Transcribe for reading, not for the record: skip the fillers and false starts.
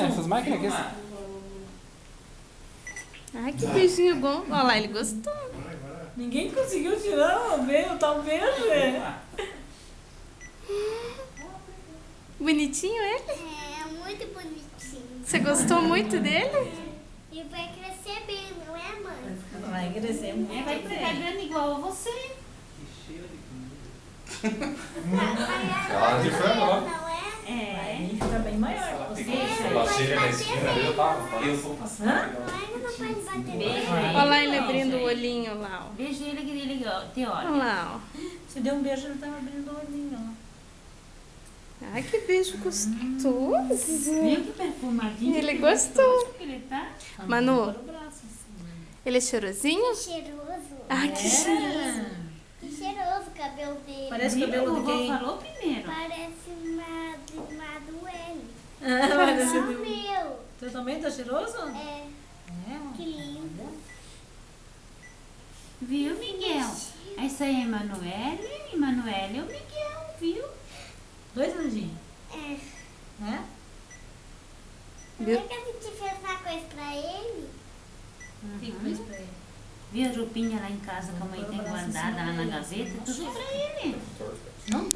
essas máquinas aqui. Ai, que beijinho bom. Olha lá, ele gostou. Ninguém conseguiu tirar o meu, talvez. Bonitinho ele? É, muito bonitinho. Você gostou muito dele? E vai crescer bem, não é, mãe? Vai crescer muito. Vai ficar grande igual a você. Ela de frango, ó. Não é? Vai ficar bem maior. Você Baixei na esquina ali, eu tava. Eu vou passar. Ainda não pode bater Beijo nele. aí. Olha lá ele abrindo o olhinho lá, ó. Veja ele que ele te Olha olha. lá, ó. Você deu um beijo, ele tava abrindo o olhinho, ó. Ai, que beijo gostoso. Viu que perfumadinho? Ele que gostou. gostoso que ele tá? Manu, Agora o braço, assim. ele é cheirosinho? Cheiroso. Ai, que cheiroso. Que cheiroso o cabelo dele. Parece o Viu? cabelo O de vovô quem? falou primeiro. Parece uma duende. Parece Só o o meu. Você também tá cheiroso? É, É. que lindo. Viu, Miguel? Essa aí é Emanuele. Emanuele é o Miguel, viu? Dois anjinhos, É. né? Será que a gente fez uma coisa pra ele? Tem coisa pra ele. Viu a roupinha lá em casa que a mãe tem guardada lá na gaveta? Tudo pra ele. Não,